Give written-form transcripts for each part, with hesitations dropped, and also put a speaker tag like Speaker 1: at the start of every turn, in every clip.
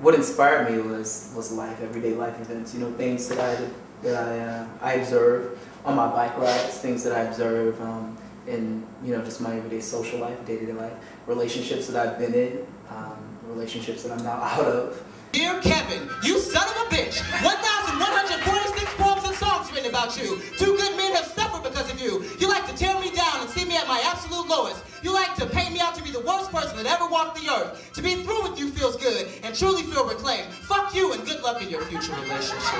Speaker 1: What inspired me was life, everyday life events. You know, things that I observe on my bike rides, things that I observe in just my everyday social life, day-to-day life, relationships that I've been in, relationships that I'm now out of.
Speaker 2: Dear Kevin, you son of a bitch! 1,146 poems and songs written about you. 2 good men have suffered because of you. You like to tear me down and see me at my absolute lowest. You like to paint me out to be the worst person that ever walked the earth. To be through with you feels good and truly feel reclaimed. Fuck you and good luck in your future relationships.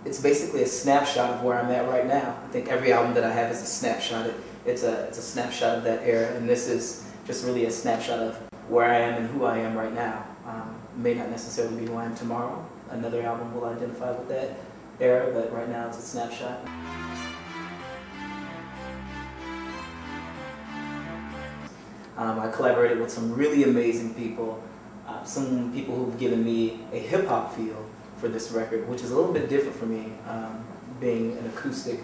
Speaker 1: It's basically a snapshot of where I'm at right now. I think every album that I have is a snapshot. It's a snapshot of that era, and this is just really a snapshot of where I am and who I am right now. May not necessarily be who I am tomorrow. Another album will identify with that era, but right now it's a snapshot. I collaborated with some really amazing people, some people who've given me a hip-hop feel for this record, which is a little bit different for me, being an acoustic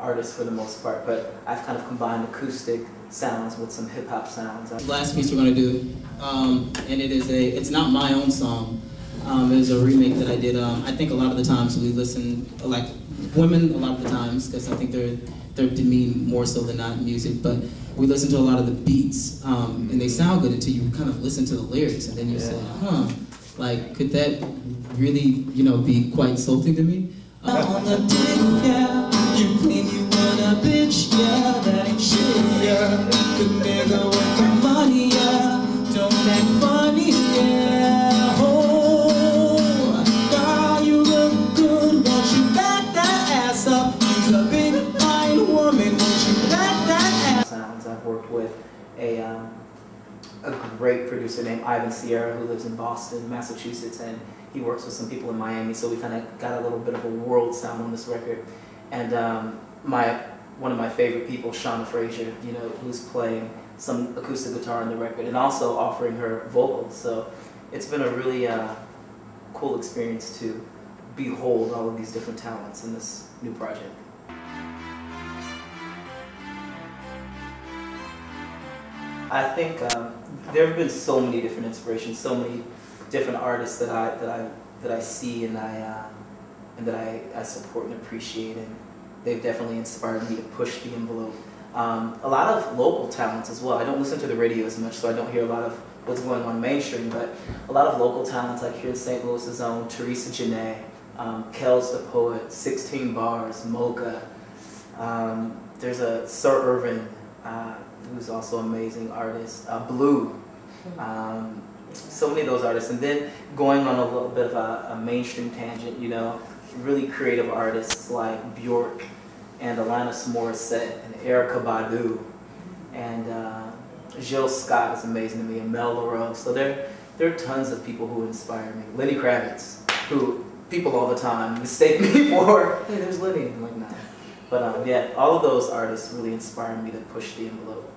Speaker 1: artist for the most part, but I've kind of combined acoustic sounds with some hip-hop sounds.
Speaker 3: The last piece we're going to do, and it's not my own song, it was a remake that I did. I think a lot of the times we listen, like women a lot of the times, because I think they're demeaned more so than not in music, but we listen to a lot of the beats, and they sound good until you kind of listen to the lyrics, and then you say, huh, like, could that really, be quite insulting to me? On the dick, yeah, you claim you want a bitch, yeah, that ain't shit, yeah. The nigga with the money, yeah, don't act funny, yeah. Oh, girl, you look good, won't you back that ass up? She's a big, fine woman, won't you back that ass?
Speaker 1: Sounds. I've worked with a great producer named Ivan Sierra who lives in Boston, Massachusetts, and he works with some people in Miami, so we kind of got a little bit of a world sound on this record. And one of my favorite people, Shauna Frazier, who's playing some acoustic guitar on the record and also offering her vocals. So it's been a really cool experience to behold all of these different talents in this new project. I think there have been so many different inspirations, so many different artists that I see and that I support and appreciate, and they've definitely inspired me to push the envelope. A lot of local talents as well. I don't listen to the radio as much, so I don't hear a lot of what's going on mainstream, but a lot of local talents like here in St. Louis's own Teresa Janae, Kels the Poet, 16 Bars, Mocha. There's a Sir Irvin, who's also an amazing artist, Blue. So many of those artists, and then going on a little bit of a mainstream tangent, really creative artists like Bjork and Alanis Morissette and Erykah Badu, and Jill Scott is amazing to me, and Mel LaRose. So there are tons of people who inspire me. Lenny Kravitz, who people all the time mistake me for, hey, there's Lenny. I'm like, nah. But yeah, all of those artists really inspire me to push the envelope.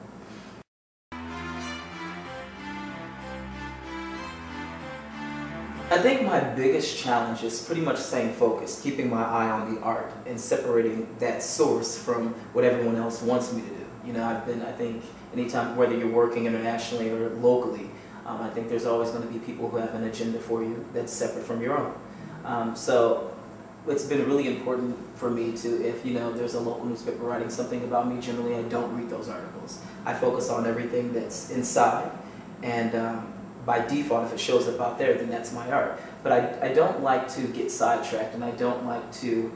Speaker 1: I think my biggest challenge is pretty much staying focused, keeping my eye on the art and separating that source from what everyone else wants me to do. I think anytime, whether you're working internationally or locally, I think there's always going to be people who have an agenda for you that's separate from your own. So it's been really important for me to, if there's a local newspaper writing something about me, generally I don't read those articles. I focus on everything that's inside, and by default, if it shows up out there, then that's my art. But I don't like to get sidetracked, and I don't like to,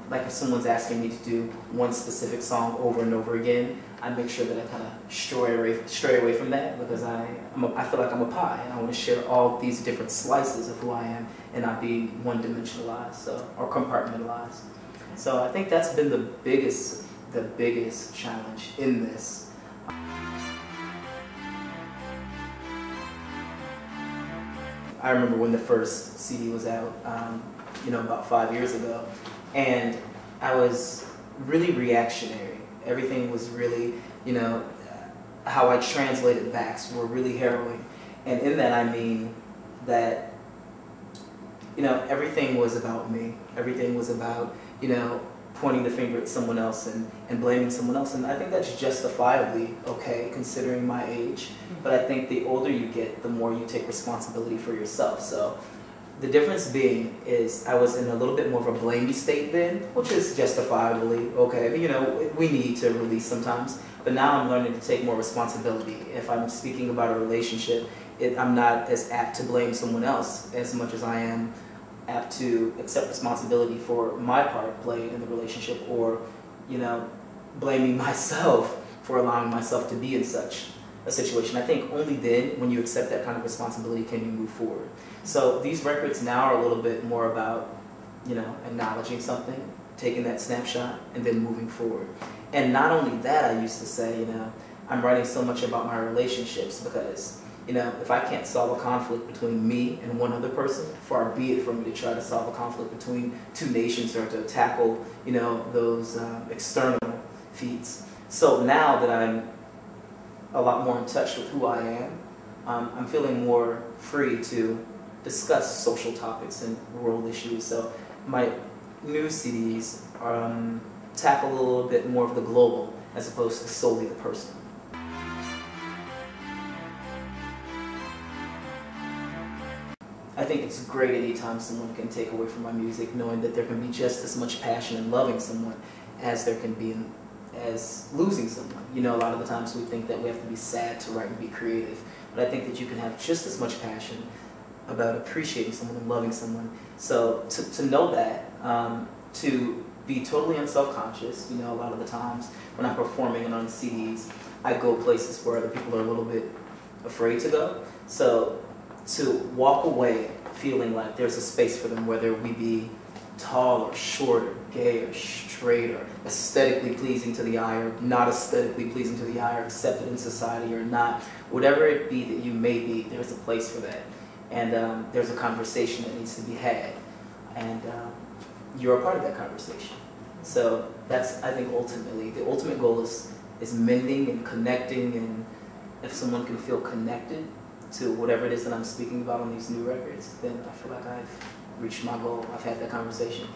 Speaker 1: like if someone's asking me to do one specific song over and over again, I make sure that I kind of stray away from that, because I feel like I'm a pie, and I want to share all these different slices of who I am and not be one-dimensionalized or compartmentalized. So I think that's been the biggest challenge in this. I remember when the first CD was out, about 5 years ago, and I was really reactionary. Everything was really, how I translated backs were really harrowing. And in that I mean that, everything was about me. Everything was about, pointing the finger at someone else and blaming someone else. And I think that's justifiably okay, considering my age. But I think the older you get, the more you take responsibility for yourself. So the difference being is I was in a little bit more of a blamey state then, which is justifiably okay. You know, we need to release sometimes. But now I'm learning to take more responsibility. If I'm speaking about a relationship, I'm not as apt to blame someone else as much as I am apt to accept responsibility for my part played in the relationship, or, you know, blaming myself for allowing myself to be in such a situation. I think only then, when you accept that kind of responsibility, can you move forward. So these records now are a little bit more about, you know, acknowledging something, taking that snapshot, and then moving forward. And not only that, I used to say, you know, I'm writing so much about my relationships because, you know, if I can't solve a conflict between me and one other person, far be it from me to try to solve a conflict between two nations or to tackle, you know, those external feats. So now that I'm a lot more in touch with who I am, I'm feeling more free to discuss social topics and world issues. So my new CDs tackle a little bit more of the global as opposed to solely the personal. I think it's great anytime someone can take away from my music, knowing that there can be just as much passion in loving someone as there can be in losing someone. You know, a lot of the times we think that we have to be sad to write and be creative, but I think that you can have just as much passion about appreciating someone and loving someone. So to know that, to be totally unself-conscious, you know, a lot of the times when I'm performing and on CDs, I go places where other people are a little bit afraid to go. So to walk away feeling like there's a space for them, whether we be tall or short or gay or straight or aesthetically pleasing to the eye or not aesthetically pleasing to the eye or accepted in society or not, whatever it be that you may be, there's a place for that. And there's a conversation that needs to be had. And you're a part of that conversation. So that's, I think, ultimately, the ultimate goal is mending and connecting, and if someone can feel connected to whatever it is that I'm speaking about on these new records, then I feel like I've reached my goal. I've had that conversation.